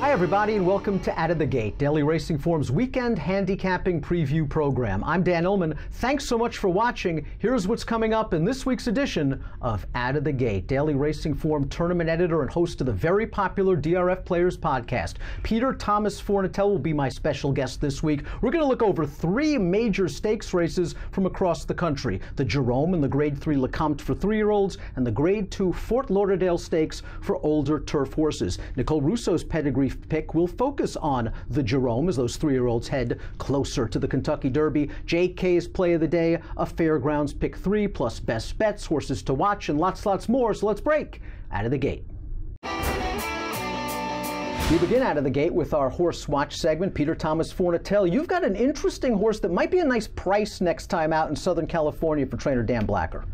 Hi everybody and welcome to Out of the Gate, Daily Racing Form's weekend handicapping preview program. I'm Dan Illman. Thanks so much for watching. Here's what's coming up in this week's edition of Out of the Gate. Daily Racing Form tournament editor and host of the very popular DRF Players podcast, Peter Thomas Fornatel, will be my special guest this week. We're going to look over three major stakes races from across the country. The Jerome and the Grade 3 LeCompte for 3-year-olds and the Grade 2 Fort Lauderdale Stakes for older turf horses. Nicole Russo's Pedigree pick will focus on the Jerome as those 3-year-olds head closer to the Kentucky Derby. JK's play of the day, a Fairgrounds pick 3 plus best bets, horses to watch, and lots more. So let's break Out of the Gate. We begin Out of the Gate with our horse watch segment. Peter Thomas Fornatel, you've got an interesting horse that might be a nice price next time out in Southern California for trainer Dan Blacker.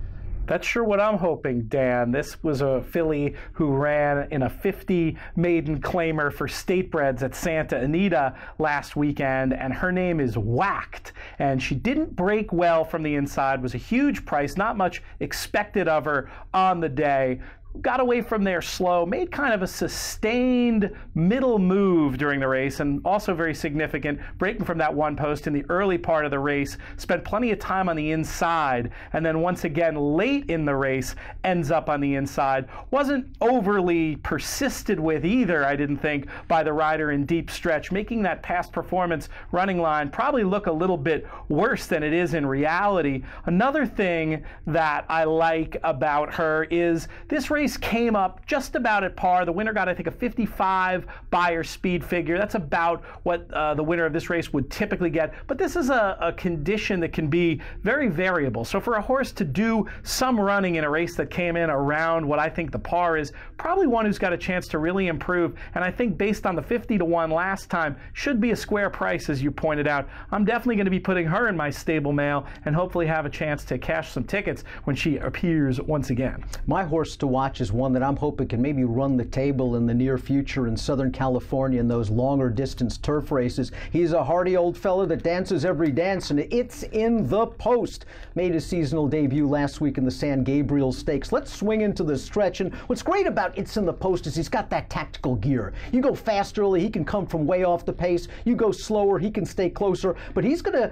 That's sure what I'm hoping, Dan. This was a filly who ran in a 50 maiden claimer for Statebreds at Santa Anita last weekend, and her name is Whacked. And she didn't break well from the inside, was a huge price, not much expected of her on the day. Got away from there slow, made kind of a sustained middle move during the race, and also very significant, breaking from that one post in the early part of the race, spent plenty of time on the inside, and then once again late in the race ends up on the inside. Wasn't overly persisted with either, I didn't think, by the rider in deep stretch, making that past performance running line probably look a little bit worse than it is in reality. Another thing that I like about her is this race came up just about at par. The winner got, I think, a 55 Beyer speed figure. That's about what the winner of this race would typically get. But this is a condition that can be very variable. So for a horse to do some running in a race that came in around what I think the par is, probably one who's got a chance to really improve. And I think based on the 50-1 last time, should be a square price, as you pointed out. I'm definitely going to be putting her in my stable mail and hopefully have a chance to cash some tickets when she appears once again. My horse to watch is one that I'm hoping can maybe run the table in the near future in Southern California in those longer distance turf races. He's a hardy old fella that dances every dance, and It's in the Post made his seasonal debut last week in the San Gabriel Stakes. Let's swing into the stretch, and what's great about It's in the Post is he's got that tactical gear. You go fast early, he can come from way off the pace. You go slower, he can stay closer, but he's going to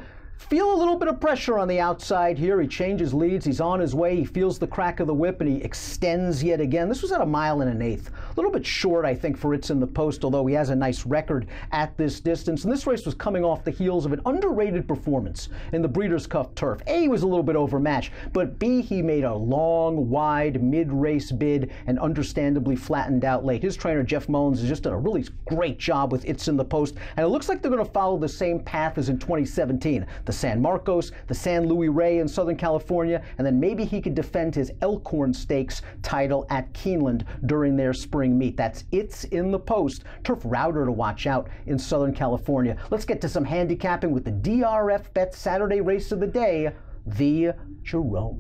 feel a little bit of pressure on the outside here. He changes leads. He's on his way. He feels the crack of the whip, and he extends yet again. This was at 1 1/8. A little bit short, I think, for It's in the Post, although he has a nice record at this distance. And this race was coming off the heels of an underrated performance in the Breeders' Cup Turf. A, he was a little bit overmatched, but B, he made a long, wide, mid-race bid and understandably flattened out late. His trainer, Jeff Mullins, has just done a really great job with It's in the Post, and it looks like they're going to follow the same path as in 2017. The San Marcos, the San Luis Rey in Southern California, and then maybe he could defend his Elkhorn Stakes title at Keeneland during their spring meet. That's It's in the Post. Turf router to watch out in Southern California. Let's get to some handicapping with the DRF Bet Saturday race of the day, the Jerome.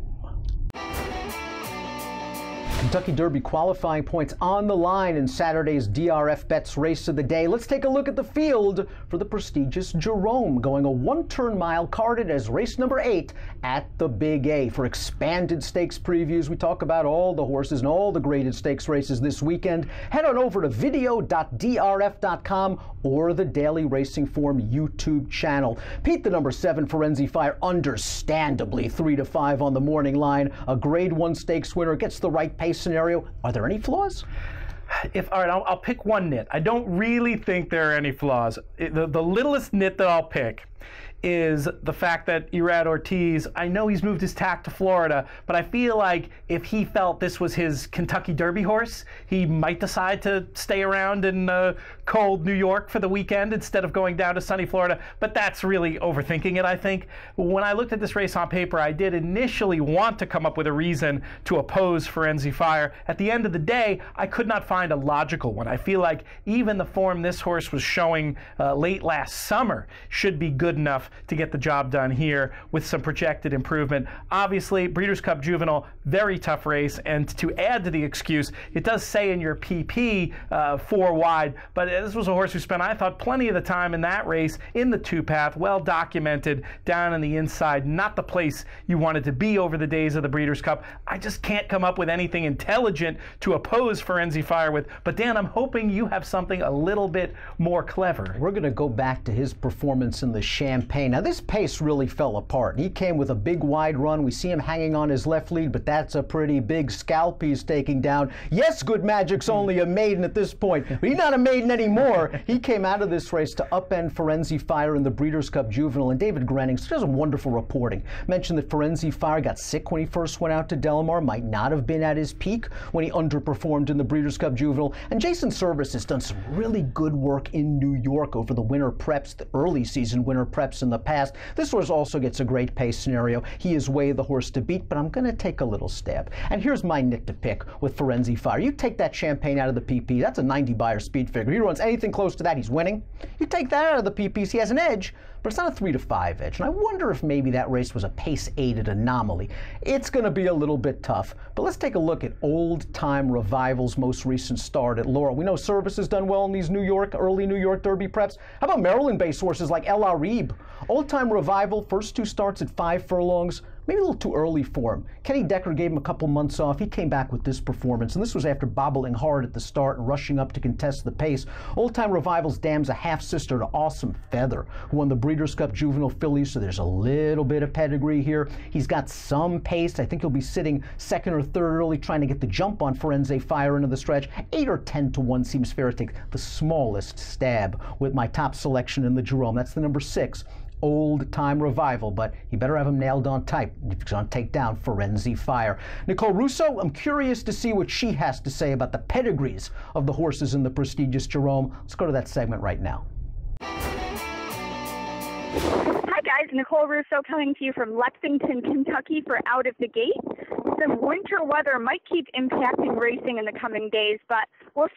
Kentucky Derby qualifying points on the line in Saturday's DRF Bets race of the day. Let's take a look at the field for the prestigious Jerome, going a 1-turn mile, carded as race number 8 at the Big A. For expanded stakes previews, we talk about all the horses and all the graded stakes races this weekend. Head on over to video.drf.com or the Daily Racing Form YouTube channel. Pete, the number 7 Forenzi Fire, understandably 3-5 on the morning line. A Grade 1 stakes winner, gets the right pace scenario. Are there any flaws? All right, I'll pick one nit. I don't really think there are any flaws. The littlest nit that I'll pick is the fact that Irad Ortiz, I know he's moved his tack to Florida, but I feel like if he felt this was his Kentucky Derby horse, he might decide to stay around in cold New York for the weekend instead of going down to sunny Florida. But that's really overthinking it, I think. When I looked at this race on paper, I did initially want to come up with a reason to oppose Forenzi Fire. At the end of the day, I could not find a logical one. I feel like even the form this horse was showing late last summer should be good good enough to get the job done here with some projected improvement. Obviously, Breeders' Cup Juvenile, very tough race, and to add to the excuse, it does say in your PP 4 wide, but this was a horse who spent, I thought, plenty of the time in that race in the 2-path, well documented, down on the inside, not the place you wanted to be over the days of the Breeders' Cup. I just can't come up with anything intelligent to oppose Firenze Fire with, but Dan, I'm hoping you have something a little bit more clever. We're going to go back to his performance in the Champagne. Now, this pace really fell apart. He came with a big wide run. We see him hanging on his left lead, but that's a pretty big scalp he's taking down. Yes, Good Magic's only a maiden at this point, but he's not a maiden anymore. He came out of this race to upend Firenze Fire in the Breeders' Cup Juvenile, and David Grannings does some wonderful reporting. Mentioned that Firenze Fire got sick when he first went out to Delamar, might not have been at his peak when he underperformed in the Breeders' Cup Juvenile, and Jason Service has done some really good work in New York over the winter preps, the early season winter preps in the past. This horse also gets a great pace scenario. He is way the horse to beat, but I'm going to take a little stab. And here's my nit to pick with Firenze Fire. You take that Champagne out of the PP, that's a 90 buyer speed figure. He runs anything close to that, he's winning. You take that out of the PPs, he has an edge, but it's not a 3 to 5 edge. And I wonder if maybe that race was a pace-aided anomaly. It's going to be a little bit tough, but let's take a look at Old Time Revival's most recent start at Laurel. We know Service has done well in these early New York Derby preps. How about Maryland-based horses like El Arib? Old Time Revival, first 2 starts at 5 furlongs. Maybe a little too early for him. Kenny Decker gave him a couple months off. He came back with this performance, and this was after bobbling hard at the start and rushing up to contest the pace. Old Time Revival's dam's a half-sister to Awesome Feather, who won the Breeders' Cup Juvenile Fillies, so there's a little bit of pedigree here. He's got some pace. I think he'll be sitting 2nd or 3rd early, trying to get the jump on Firenze Fire into the stretch. 8 or 10 to 1 seems fair to take the smallest stab with my top selection in the Jerome. That's the number 6. Old Time Revival, but you better have him nailed on tight if you're going to take down Firenze Fire. Nicole Russo, I'm curious to see what she has to say about the pedigrees of the horses in the prestigious Jerome. Let's go to that segment right now. Hi guys, Nicole Russo coming to you from Lexington, Kentucky for Out of the Gate. Some winter weather might keep impacting racing in the coming days, but we'll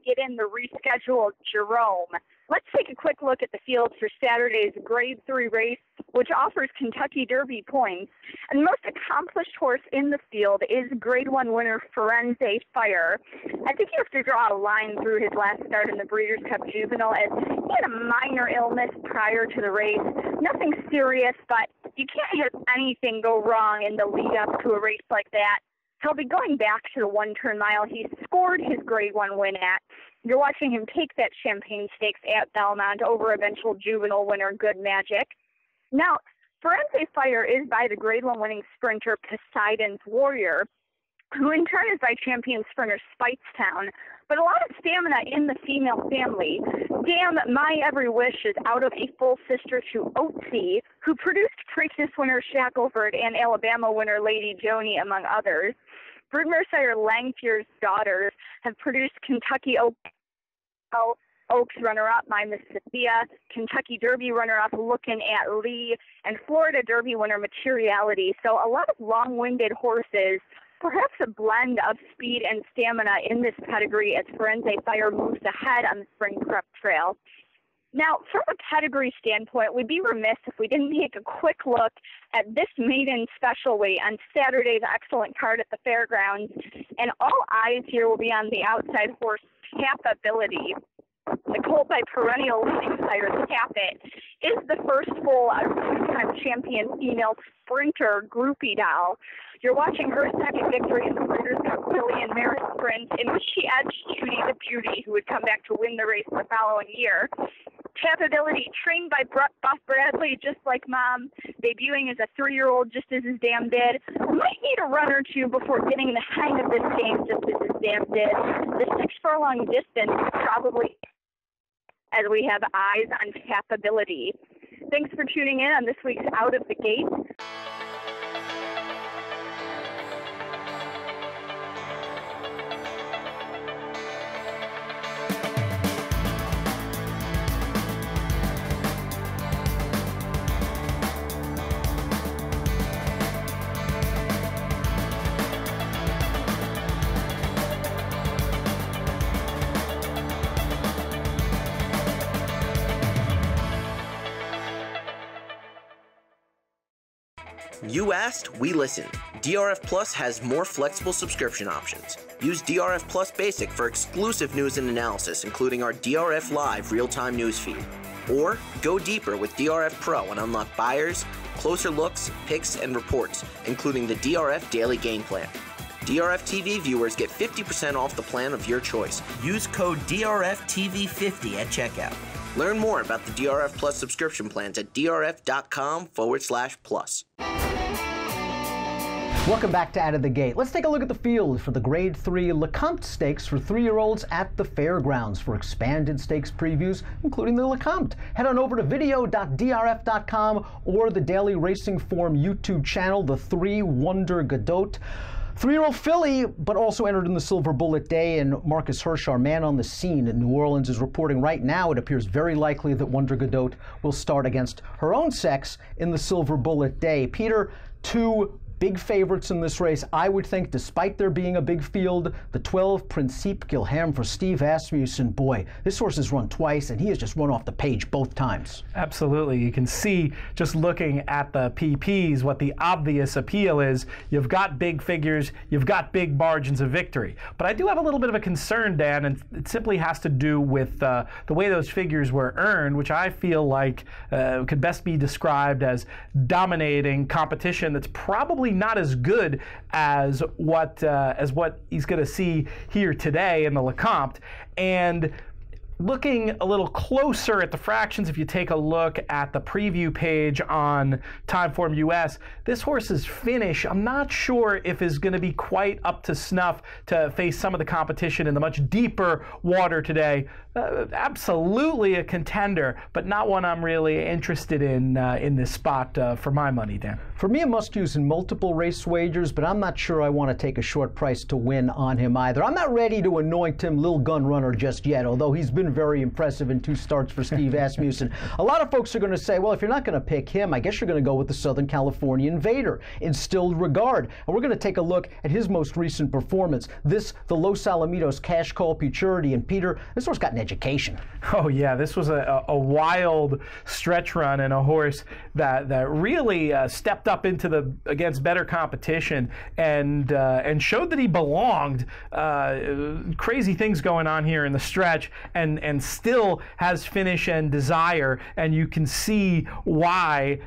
get in the rescheduled Jerome. Let's take a quick look at the field for Saturday's Grade 3 race, which offers Kentucky Derby points. And the most accomplished horse in the field is Grade 1 winner Firenze Fire. I think you have to draw a line through his last start in the Breeders' Cup Juvenile, as he had a minor illness prior to the race. Nothing serious, but you can't have anything go wrong in the lead up to a race like that. He'll be going back to the 1-turn mile he scored his Grade 1 win at. You're watching him take that Champagne Stakes at Belmont over eventual juvenile winner Good Magic. Now, Firenze Fire is by the Grade 1 winning sprinter Poseidon's Warrior, who in turn is by champion sprinter Spitestown. But a lot of stamina in the female family. Damn My Every Wish is out of a full sister to Oatsy, who produced Preakness winner Shackelford and Alabama winner Lady Joni, among others. Broodmare sire Langfear's daughters have produced Kentucky Oaks runner-up My Mississippiya, Kentucky Derby runner-up Lookin' at Lee, and Florida Derby winner Materiality. So a lot of long-winded horses, perhaps a blend of speed and stamina in this pedigree as Firenze Fire moves ahead on the spring prep trail. Now, from a pedigree standpoint, we'd be remiss if we didn't take a quick look at this maiden special weight on Saturday's excellent card at the fairgrounds. And all eyes here will be on the outside horse Capability. The colt by perennial leading sire Tapit is the first full two-time champion female sprinter groupie doll. You're watching her second victory in the Breeders' Cup Filly and Mare Sprint, in which she edged Judy the Beauty, who would come back to win the race the following year. Capability, trained by Buff Bradley, just like Mom, debuting as a 3-year-old just as his dam did. Might need a run or two before getting the hang of this game just as his dam did. The 6-furlong distance probably as we have eyes on Capability. Thanks for tuning in on this week's Out of the Gate. You asked, we listened. DRF Plus has more flexible subscription options. Use DRF Plus Basic for exclusive news and analysis, including our DRF Live real-time news feed. Or go deeper with DRF Pro and unlock buyers, closer looks, picks, and reports, including the DRF Daily Game Plan. DRF TV viewers get 50% off the plan of your choice. Use code DRFTV50 at checkout. Learn more about the DRF Plus subscription plans at drf.com/plus. Welcome back to Out of the Gate. Let's take a look at the field for the Grade 3 Lecomte Stakes for 3-year-olds at the fairgrounds. For expanded stakes previews, including the LeCompte, head on over to video.drf.com or the Daily Racing Form YouTube channel, the 3 Wonder Godot. 3-year-old filly, but also entered in the Silver Bullet Day, and Marcus Hirsch, our man on the scene in New Orleans, is reporting right now it appears very likely that Wonder Godot will start against her own sex in the Silver Bullet Day. Peter, 2 big favorites in this race, I would think, despite there being a big field. The 12 Principe Gilham for Steve Asmussen. Boy, this horse has run twice, and he has just run off the page both times. Absolutely. You can see, just looking at the PPs, what the obvious appeal is. You've got big figures, you've got big margins of victory. But I do have a little bit of a concern, Dan, and it simply has to do with the way those figures were earned, which I feel like could best be described as dominating competition that's probably not as good as what he's going to see here today in the LeCompte. And looking a little closer at the fractions, if you take a look at the preview page on Timeform US, this horse's finish, I'm not sure if is going to be quite up to snuff to face some of the competition in the much deeper water today. Absolutely a contender, but not one I'm really interested in this spot for my money, Dan. For me, a must-use in multiple race wagers, but I'm not sure I want to take a short price to win on him either. I'm not ready to anoint him Lil Gun Runner just yet, although he's been very impressive in 2 starts for Steve Asmussen. A lot of folks are going to say, well, if you're not going to pick him, I guess you're going to go with the Southern California Invader, Instilled Regard. And we're going to take a look at his most recent performance. The Los Alamitos Cash Call Futurity. And Peter, this horse got an education. Oh yeah, this was a wild stretch run, and a horse that really stepped up against better competition and showed that he belonged. Crazy things going on here in the stretch, and still has finish and desire, and you can see why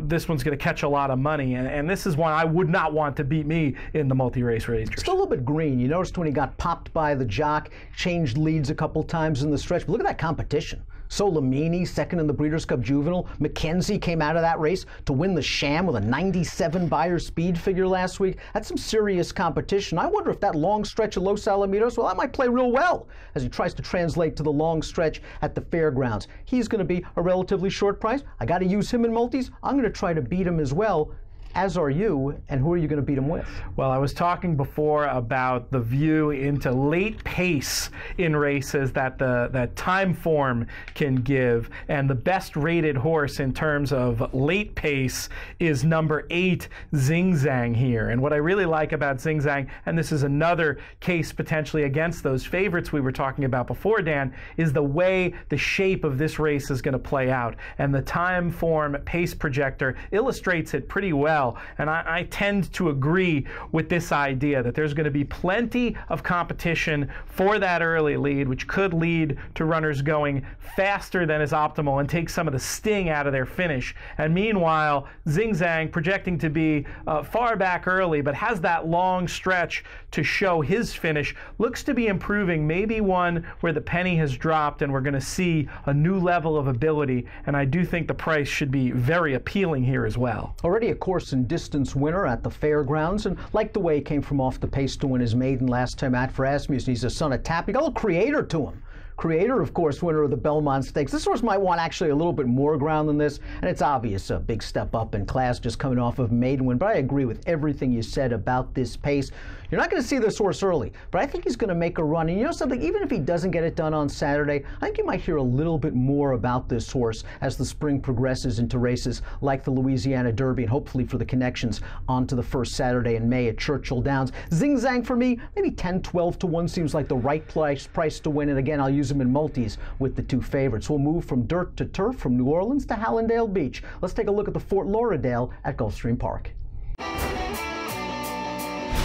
this one's going to catch a lot of money, and this is one I would not want to beat me in the multi-race wagers. Still a little bit green. You noticed when he got popped by the jock, changed leads a couple times in the stretch. But look at that competition. Solamini, second in the Breeders' Cup Juvenile. McKenzie came out of that race to win the Sham with a 97 Beyer speed figure last week. That's some serious competition. I wonder if that long stretch of Los Alamitos, well, that might play real well as he tries to translate to the long stretch at the fairgrounds. He's going to be a relatively short price. I got to use him in multis. I'm going to try to beat him as well. As are you, and who are you going to beat him with? Well, I was talking before about the view into late pace in races that that Timeform can give, and the best rated horse in terms of late pace is number 8, Zing Zang here. And what I really like about Zing Zang, and this is another case potentially against those favorites we were talking about before, Dan, is the way the shape of this race is going to play out. And the Timeform pace projector illustrates it pretty well. And I tend to agree with this idea that there's going to be plenty of competition for that early lead, which could lead to runners going faster than is optimal and take some of the sting out of their finish. And meanwhile, Zing Zang, projecting to be far back early, but has that long stretch to show his finish, looks to be improving, maybe one where the penny has dropped and we're going to see a new level of ability. And I do think the price should be very appealing here as well. Already a course and distance winner at the fairgrounds, and like the way he came from off the pace to win his maiden last time out for Asmussen. He's a son of Tap. He got a little creator to him. Creator, of course, winner of the Belmont Stakes. This horse might want actually a little bit more ground than this, and it's obvious a big step up in class just coming off of maiden win, but I agree with everything you said about this pace. You're not going to see this horse early, but I think he's going to make a run. And you know something, even if he doesn't get it done on Saturday, I think you might hear a little bit more about this horse as the spring progresses into races like the Louisiana Derby, and hopefully for the connections onto the first Saturday in May at Churchill Downs. Zing Zang for me, maybe 10, 12 to 1 seems like the right price to win. And again, I'll use him in multis with the two favorites. We'll move from dirt to turf, from New Orleans to Hallandale Beach. Let's take a look at the Fort Lauderdale at Gulfstream Park.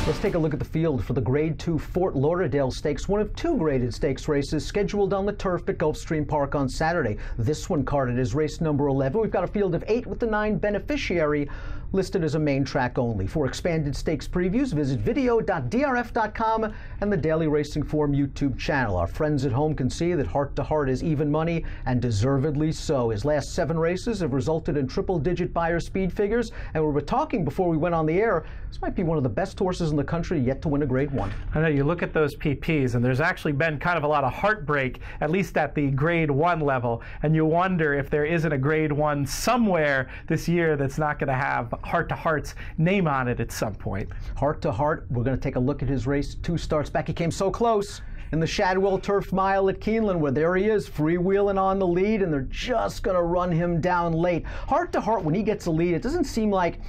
Let's take a look at the field for the Grade 2 Fort Lauderdale Stakes, one of two graded stakes races scheduled on the turf at Gulfstream Park on Saturday. This one carded as race number 11. We've got a field of 8 with the 9 beneficiary listed as a main track only. For expanded stakes previews, visit video.drf.com and the Daily Racing Form YouTube channel. Our friends at home can see that Heart to Heart is even money, and deservedly so. His last 7 races have resulted in triple-digit buyer speed figures, and we were talking before we went on the air, this might be one of the best horses in the country yet to win a Grade 1. I know, you look at those PPs, and there's actually been kind of a lot of heartbreak, at least at the Grade 1 level, and you wonder if there isn't a Grade 1 somewhere this year that's not going to have Heart to Heart's name on it at some point. Heart to Heart, we're going to take a look at his race 2 starts back. He came so close in the Shadwell Turf Mile at Keeneland, where there he is, freewheeling on the lead, and they're just going to run him down late. Heart to Heart, when he gets a lead, it doesn't seem like,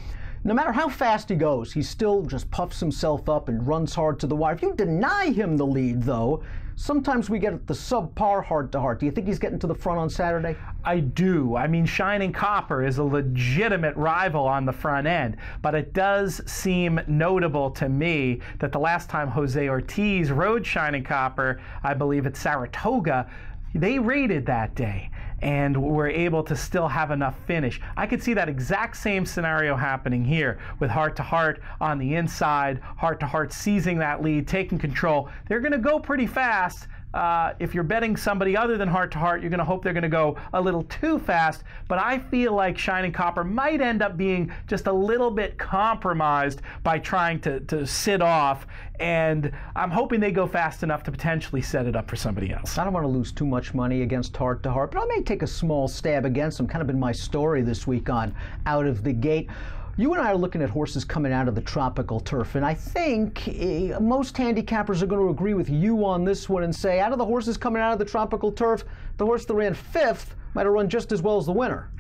no matter how fast he goes, he still just puffs himself up and runs hard to the wire. If you deny him the lead, though, sometimes we get the subpar Heart to Heart. Do you think he's getting to the front on Saturday? I do. I mean, Shining Copper is a legitimate rival on the front end, but it does seem notable to me that the last time Jose Ortiz rode Shining Copper, I believe at Saratoga, they rated that day and were able to still have enough finish. I could see that exact same scenario happening here with Heart to Heart on the inside, Heart to Heart seizing that lead, taking control. They're going to go pretty fast. If you're betting somebody other than Heart to Heart, you're going to hope they're going to go a little too fast. But I feel like Shining Copper might end up being just a little bit compromised by trying to sit off. And I'm hoping they go fast enough to potentially set it up for somebody else. I don't want to lose too much money against Heart to Heart, but I may take a small stab against him. Kind of been my story this week on Out of the Gate. You and I are looking at horses coming out of the tropical turf, and I think most handicappers are going to agree with you on this one and say, out of the horses coming out of the tropical turf, the horse that ran 5th might have run just as well as the winner.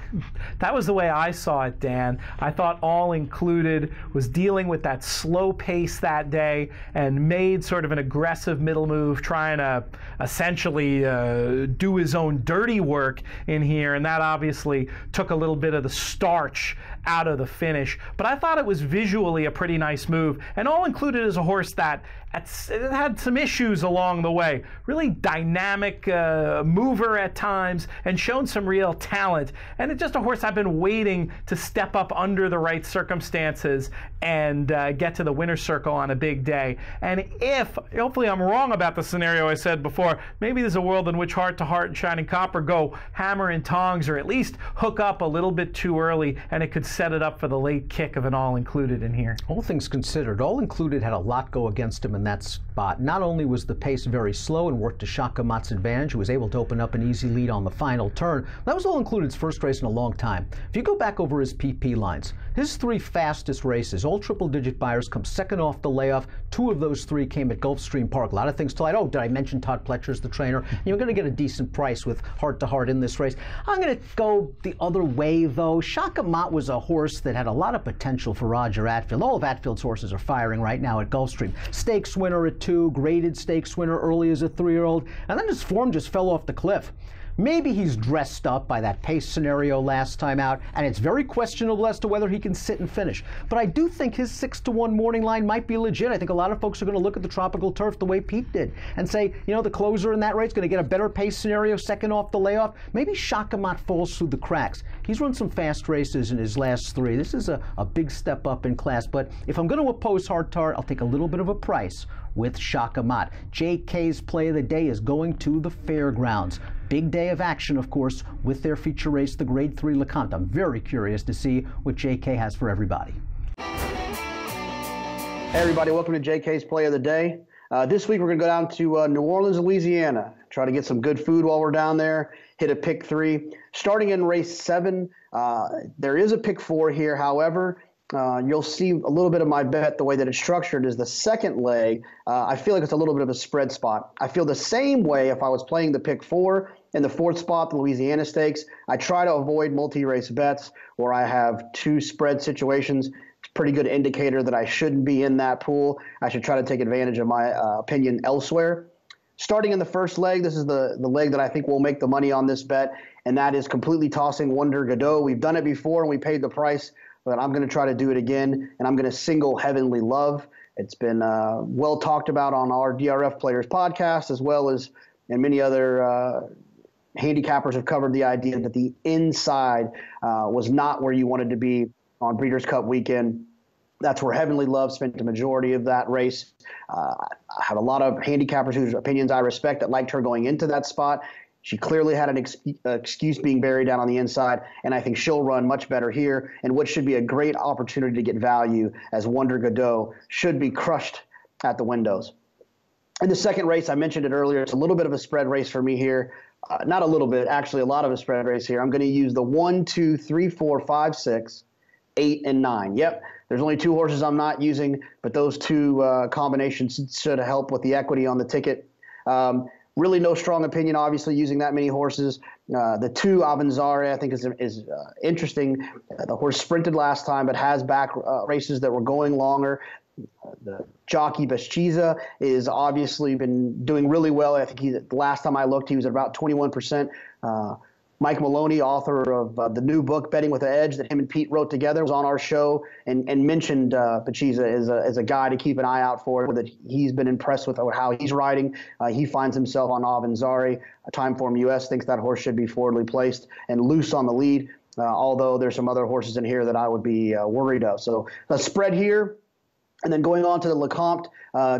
That was the way I saw it, Dan. I thought All Included was dealing with that slow pace that day and made sort of an aggressive middle move, trying to essentially do his own dirty work in here, and that obviously took a little bit of the starch out of the finish. But I thought it was visually a pretty nice move, and All Included is a horse that it had some issues along the way. Really dynamic mover at times and shown some real talent. And it's just a horse I've been waiting to step up under the right circumstances and get to the winner's circle on a big day. And if, hopefully I'm wrong about the scenario I said before, maybe there's a world in which Heart to Heart and Shining Copper go hammer and tongs, or at least hook up a little bit too early, and it could set it up for the late kick of an All Included in here. All things considered, All Included had a lot go against him in that spot. Not only was the pace very slow and worked to Shaka Mat's advantage, who was able to open up an easy lead on the final turn. That was All Included's first race in a long time. If you go back over his PP lines, his 3 fastest races, all triple-digit buyers, come second off the layoff. 2 of those 3 came at Gulfstream Park. A lot of things to light. Oh, did I mention Todd Pletcher's the trainer? You're going to get a decent price with Heart to Heart in this race. I'm going to go the other way, though. Shaka Mat was a horse that had a lot of potential for Roger Attfield. All of Attfield's horses are firing right now at Gulfstream. Stakes winner at 2, graded stakes winner early as a 3-year-old, and then his form just fell off the cliff. Maybe he's dressed up by that pace scenario last time out, and it's very questionable as to whether he can sit and finish. But I do think his 6-to-1 morning line might be legit. I think a lot of folks are going to look at the tropical turf the way Pete did and say, you know, the closer in that race is going to get a better pace scenario second off the layoff. Maybe Shaka Mat falls through the cracks. He's run some fast races in his last 3. This is a big step up in class. But if I'm going to oppose Heart to Heart, I'll take a little bit of a price with Shaka Mat. JK's play of the day is going to the fairgrounds. Big day of action, of course, with their feature race, the Grade 3 LeCompte. I'm very curious to see what JK has for everybody. Hey everybody, welcome to JK's Play of the Day. This week we're going to go down to New Orleans, Louisiana. Try to get some good food while we're down there. Hit a pick 3. Starting in race 7, there is a pick 4 here. However, you'll see a little bit of my bet, the way that it's structured is the second leg. I feel like it's a little bit of a spread spot. I feel the same way if I was playing the pick 4 in the 4th spot, the Louisiana Stakes. I try to avoid multi-race bets where I have 2 spread situations. It's a pretty good indicator that I shouldn't be in that pool. I should try to take advantage of my opinion elsewhere. Starting in the first leg, this is the leg that I think will make the money on this bet, and that is completely tossing Wonder Godot. We've done it before and we paid the price, but I'm going to try to do it again, and I'm going to single Heavenly Love. It's been well talked about on our DRF Players podcast, as well as and many other handicappers have covered the idea that the inside was not where you wanted to be on Breeders' Cup weekend. That's where Heavenly Love spent the majority of that race. I have a lot of handicappers whose opinions I respect that liked her going into that spot. She clearly had an excuse being buried down on the inside, and I think she'll run much better here, and what should be a great opportunity to get value as Wonder Godot should be crushed at the windows. In the second race, I mentioned it earlier, it's a little bit of a spread race for me here. Not a little bit, actually a lot of a spread race here. I'm going to use the 1, 2, 3, 4, 5, 6, 8, and 9. Yep, there's only 2 horses I'm not using, but those 2 combinations should help with the equity on the ticket. Really no strong opinion, obviously, using that many horses. The 2, Avanzare, I think is interesting. The horse sprinted last time, but has back races that were going longer. The jockey Beschiza is obviously been doing really well. I think the last time I looked, he was at about 21%. Mike Maloney, author of the new book, Betting with the Edge, that him and Pete wrote together, was on our show and mentioned Beschiza as a guy to keep an eye out for, that he's been impressed with how he's riding. He finds himself on Avanzare. Timeform US thinks that horse should be forwardly placed and loose on the lead, although there's some other horses in here that I would be worried of. So a spread here. And then going on to the LeCompte,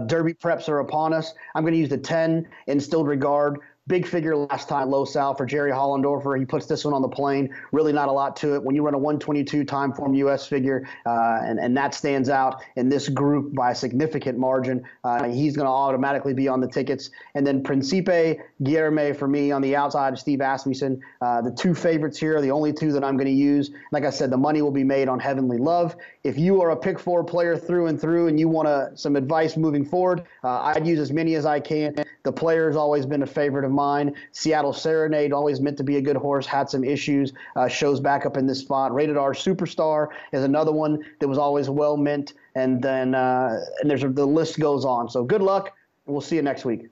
Derby preps are upon us. I'm going to use the 10 Instilled Regard. Big figure last time, low sal for Jerry Hollendorfer. He puts this one on the plane. Really not a lot to it. When you run a 122 Timeform US figure, and that stands out in this group by a significant margin, he's going to automatically be on the tickets. And then Principe Guilherme for me on the outside of Steve Asmussen. The 2 favorites here are the only 2 that I'm going to use. Like I said, the money will be made on Heavenly Love. If you are a pick 4 player through and through and you want some advice moving forward, I'd use as many as I can. The player's always been a favorite of mine. Seattle Serenade, always meant to be a good horse, had some issues, shows back up in this spot. Rated R Superstar is another one that was always well meant, and then the list goes on. So good luck, and we'll see you next week.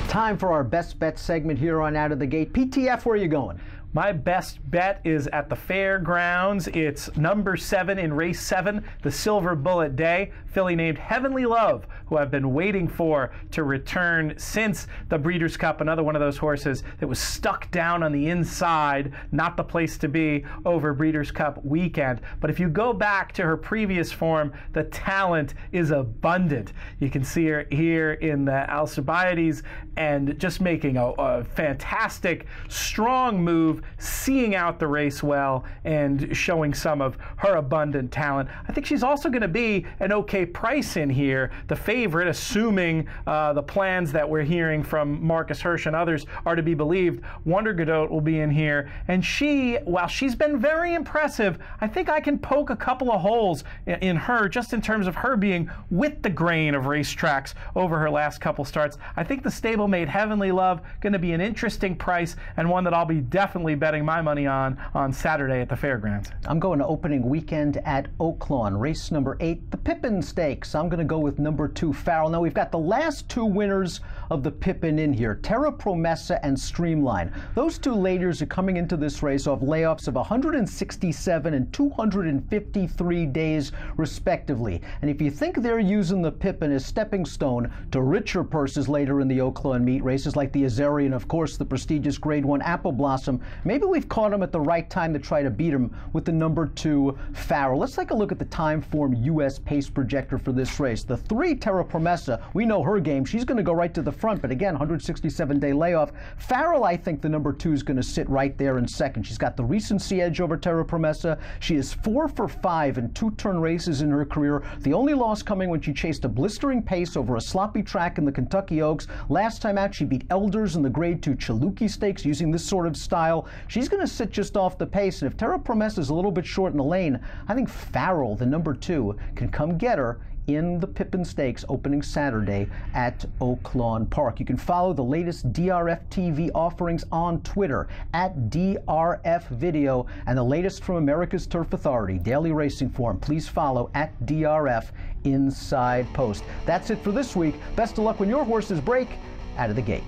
Time for our best bet segment here on Out of the Gate. PTF, where are you going? My best bet is at the fairgrounds. It's number 7 in race 7, the Silver Bullet Day. Filly named Heavenly Love, who I've been waiting for to return since the Breeders' Cup. Another one of those horses that was stuck down on the inside, not the place to be over Breeders' Cup weekend. But if you go back to her previous form, the talent is abundant. You can see her here in the Alcibiades and just making a fantastic, strong move, seeing out the race well and showing some of her abundant talent. I think she's also going to be an okay price in here. The favorite, assuming the plans that we're hearing from Marcus Hirsch and others are to be believed, Wonder Godot will be in here. And she, while she's been very impressive, I think I can poke a couple of holes in her just in terms of her being with the grain of racetracks over her last couple starts. I think the stablemate Heavenly Love going to be an interesting price and one that I'll be definitely betting my money on Saturday at the fairgrounds. I'm going to opening weekend at Oaklawn, race number 8, the Pippin Stakes. I'm going to go with number 2, Farrell. Now we've got the last 2 winners of the Pippin in here, Terra Promessa and Streamline. Those 2 ladies are coming into this race off layoffs of 167 and 253 days respectively. And if you think they're using the Pippin as stepping stone to richer purses later in the Oaklawn meet, races like the Azeri and of course the prestigious Grade 1 Apple Blossom, maybe we've caught them at the right time to try to beat them with the number 2, Farrell. Let's take a look at the Timeform US pace projector for this race. The 3, Terra Promessa, we know her game. She's going to go right to the front, but again, 167-day layoff. Farrell, I think the number 2 is going to sit right there in second. She's got the recency edge over Terra Promessa. She is 4 for 5 in 2-turn races in her career. The only loss coming when she chased a blistering pace over a sloppy track in the Kentucky Oaks. Last time out, she beat Elders in the Grade 2 Chaluki Stakes using this sort of style. She's going to sit just off the pace, and if Terra Promessa is a little bit short in the lane, I think Farrell, the number 2, can come get her in the Pippin Stakes opening Saturday at Oaklawn Park. You can follow the latest DRF TV offerings on Twitter at DRF Video, and the latest from America's Turf Authority, Daily Racing Form. Please follow at DRF Inside Post. That's it for this week. Best of luck when your horses break out of the gate.